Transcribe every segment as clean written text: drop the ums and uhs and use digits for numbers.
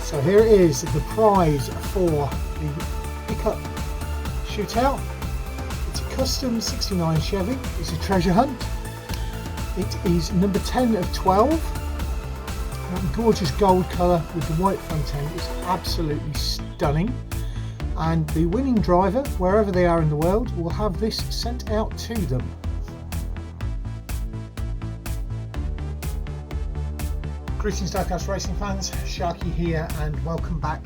So here it is, the prize for the pickup shootout. It's a custom 69 Chevy. It's a treasure hunt. It is number 10 of 12. Gorgeous gold colour with the white front end. It's absolutely stunning. And the winning driver, wherever they are in the world, will have this sent out to them. Greetings Diecast Racing fans, Sharky here and welcome back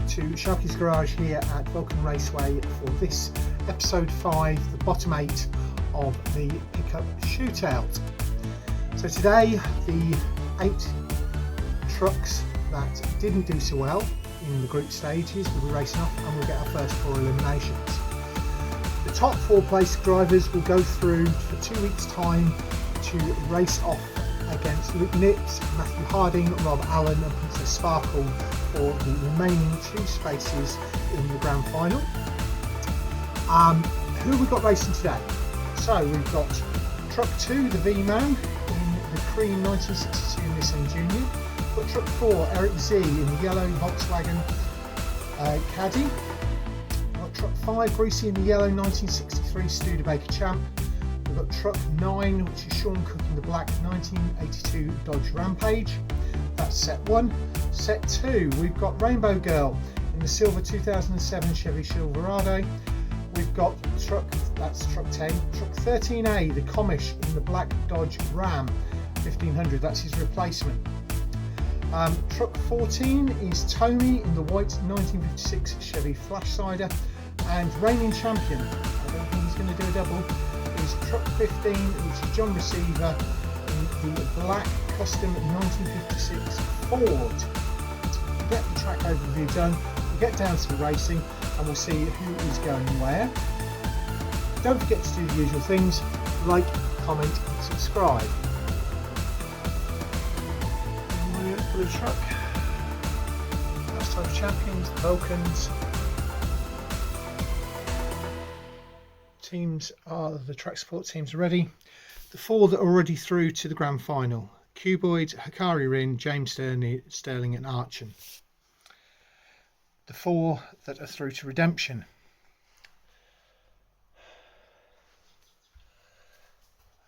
to Sharky's Garage here at Vulcan Raceway for this episode 5, the bottom 8 of the pickup shootout. So today the 8 trucks that didn't do so well in the group stages will be racing off and we'll get our first 4 eliminations. The top 4 place drivers will go through for 2 weeks time to race off against Luke Nips, Matthew Harding, Rob Allen and Princess Sparkle for the remaining 2 spaces in the grand final. Who have we got racing today? So we've got Truck 2, the V-Man in the cream 1962 Nissan Junior. We've got Truck 4, Erick Z in the yellow Volkswagen Caddy. We've got Truck 5, Greasy in the yellow 1963 Studebaker Champ. We've got Truck 9, which is Shawn Cook in the black 1982 Dodge Rampage. That's set 1. Set 2, we've got RaynebowGirl in the silver 2007 Chevy Silverado. We've got Truck 10, Truck 13A, the Commish in the black Dodge Ram 1500, that's his replacement. Truck 14 is Tomi in the white 1956 Chevy Flashsider, and reigning champion, I don't think he's going to do a double, is Truck 15, which is John Receveur in the black custom 1956 Ford. We'll get the track overview done, we'll get down to the racing and we'll see who is going where. Don't forget to do the usual things, like, comment and subscribe. Blue truck, first time champions, the Vulcans. Teams are, the track support teams are ready. The 4 that are already through to the grand final: Cuboid, Hikari Rin, James Sterling and Archon. The 4 that are through to redemption: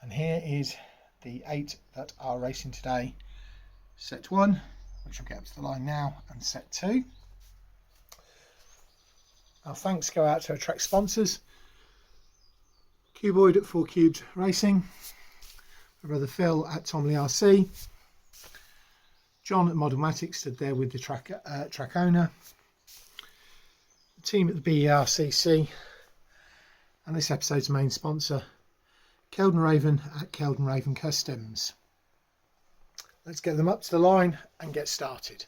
and here is the 8 that are racing today. Set 1, which will get up to the line now, and set 2. Our thanks go out to our track sponsors: Cuboid at 4 Cubes Racing, my brother Phil at Tomi RC, John at Modelmatic stood there with the track owner, the team at the BERCC, and this episode's main sponsor, Kelden Raven at Kelden Raven Customs. Let's get them up to the line and get started.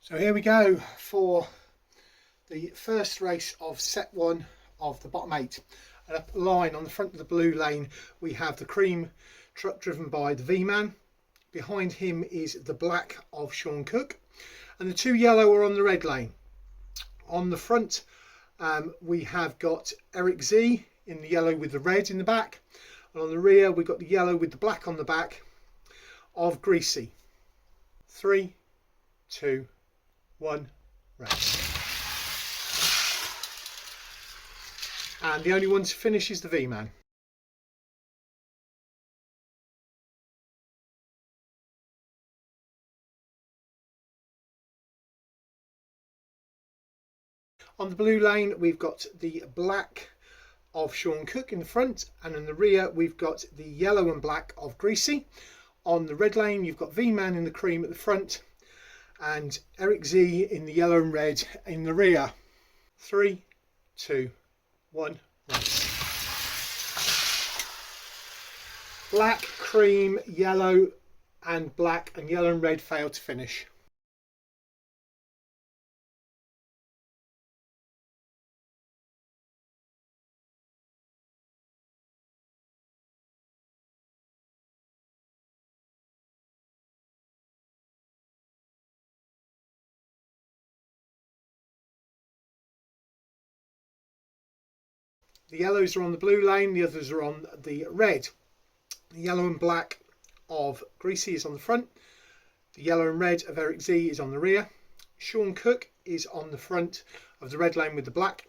So here we go for the first race of set 1 of the bottom 8. And up the line on the front of the blue lane we have the cream truck driven by the V-Man. Behind him is the black of Shawn Cook, and the 2 yellow are on the red lane. On the front we have got Erick Z in the yellow with the red in the back, and on the rear we've got the yellow with the black on the back of Greasy. 3, 2, 1, race. And the only one to finish is the V-Man. On the blue lane we've got the black of Shawn Cook in the front, and in the rear we've got the yellow and black of Greasy. On the red lane you've got V-Man in the cream at the front and Erick Z in the yellow and red in the rear. 3, 2, 1, race. Black, cream, yellow and black and yellow and red failed to finish. The yellows are on the blue lane, the others are on the red. The yellow and black of Greasy is on the front, The yellow and red of Erick Z is on the rear. Shawn Cook is on the front of the red lane with the black,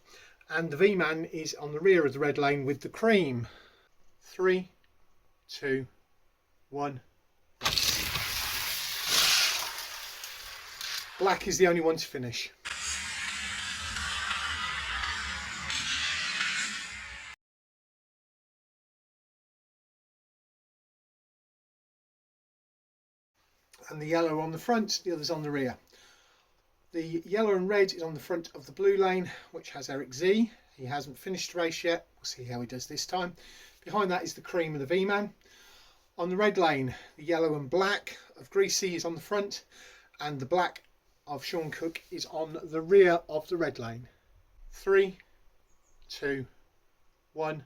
and the V-Man is on the rear of the red lane with the cream. 3, 2, 1. Black is the only one to finish. And the yellow on the front, the others on the rear. The yellow and red is on the front of the blue lane, which has Erick Z. He hasn't finished the race yet. We'll see how he does this time. Behind that is the cream of the V-Man. On the red lane, the yellow and black of Greasy is on the front, and the black of Shawn Cook is on the rear of the red lane. 3, 2, 1.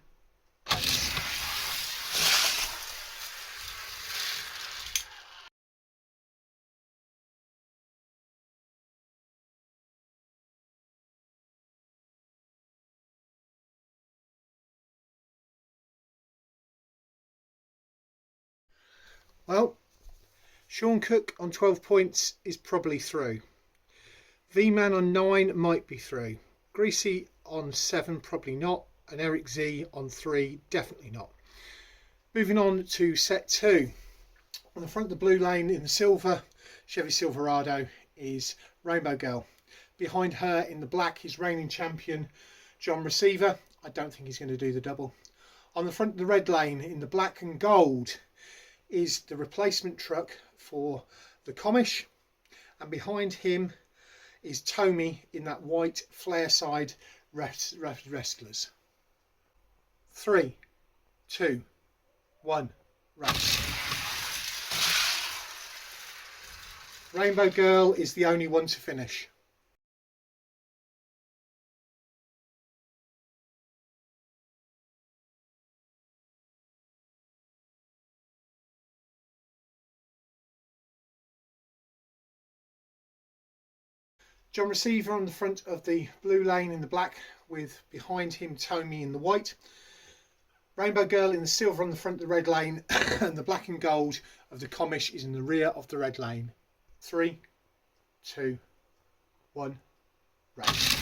Well, Shawn Cook on 12 points is probably through. V-Man on 9 might be through. Greasy on 7 probably not, and Erick Z on 3 definitely not. Moving on to set 2. On the front of the blue lane in the silver Chevy Silverado is Rainbow Girl. Behind her in the black is reigning champion John Receveur. I don't think he's going to do the double. On the front of the red lane in the black and gold is the replacement truck for the Commish, and behind him is Tomi in that white flare side wrestlers. 3, 2, 1, race. Rainbow Girl is the only one to finish. John Receveur on the front of the blue lane in the black, with behind him Tomi in the white. Rainbow Girl in the silver on the front of the red lane, and the black and gold of the Commish is in the rear of the red lane. 3, 2, 1, race.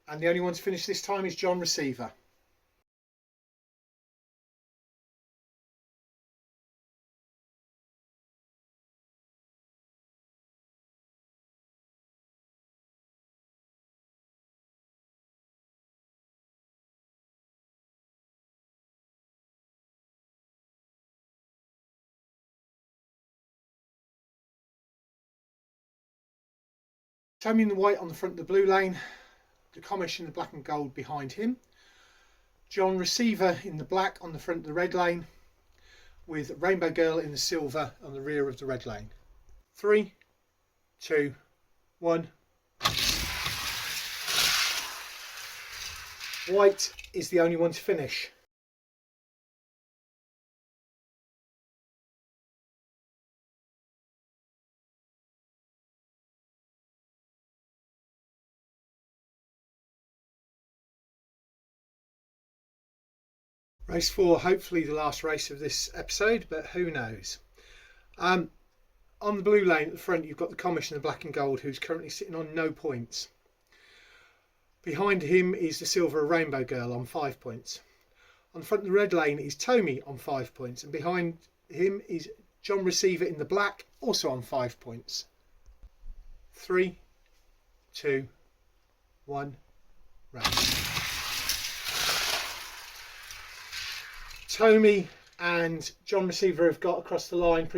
And the only one to finish this time is John Receveur. Tomi in the white on the front of the blue lane, the Commish in the black and gold behind him. John Receveur in the black on the front of the red lane, with Rainbow Girl in the silver on the rear of the red lane. 3, 2, 1. White is the only one to finish. Race 4, hopefully the last race of this episode, but who knows. On the blue lane at the front, you've got the Commish in the black and gold, who's currently sitting on no points. Behind him is the silver Rainbow Girl on 5 points. On the front of the red lane is Tomi on 5 points, and behind him is John Receveur in the black, also on 5 points. 3, 2, 1, race. Tomi and John Receveur have got across the line.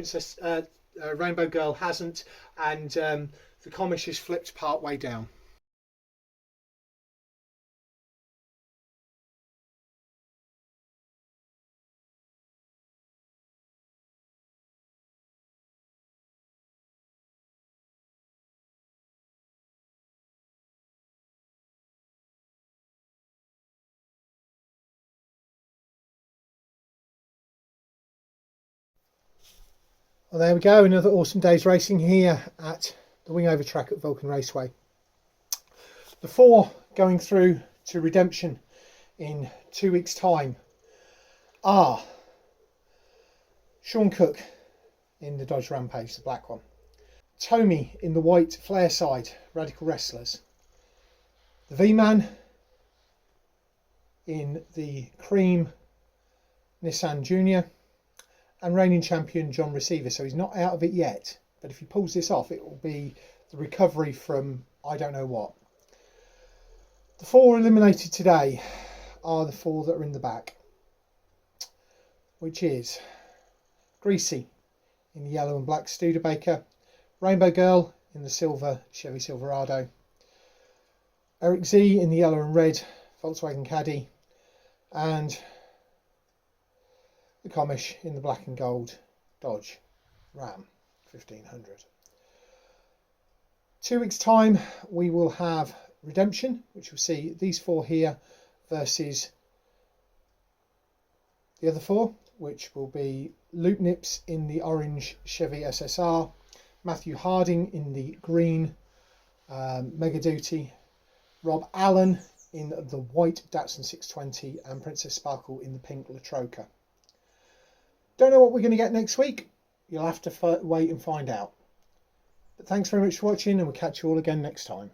Rainbow Girl hasn't, and the Commish is flipped part way down. Well, there we go, another awesome day's racing here at the Wingover track at Vulcan Raceway. The 4 going through to redemption in 2 weeks' time are Shawn Cook in the Dodge Rampage, the black one. Tomi in the white flare side, Radical Wrestlers. The V-Man in the cream Nissan Junior, and reigning champion John Receveur. So he's not out of it yet, but if he pulls this off, it will be the recovery from I don't know what. The 4 eliminated today are the 4 that are in the back, which is Greasy in the yellow and black Studebaker, RaynebowGirl in the silver Chevy Silverado, Erick Z in the yellow and red Volkswagen Caddy, and the Commish in the black and gold Dodge Ram 1500. 2 weeks time we will have Redemption, which will see these 4 here versus the other 4, which will be Luke Nips in the orange Chevy SSR, Matthew Harding in the green Mega Duty, Rob Allen in the white Datsun 620, and Princess Sparkle in the pink Latroca. Don't know what we're going to get next week. You'll have to wait and find out. But thanks very much for watching, and we'll catch you all again next time.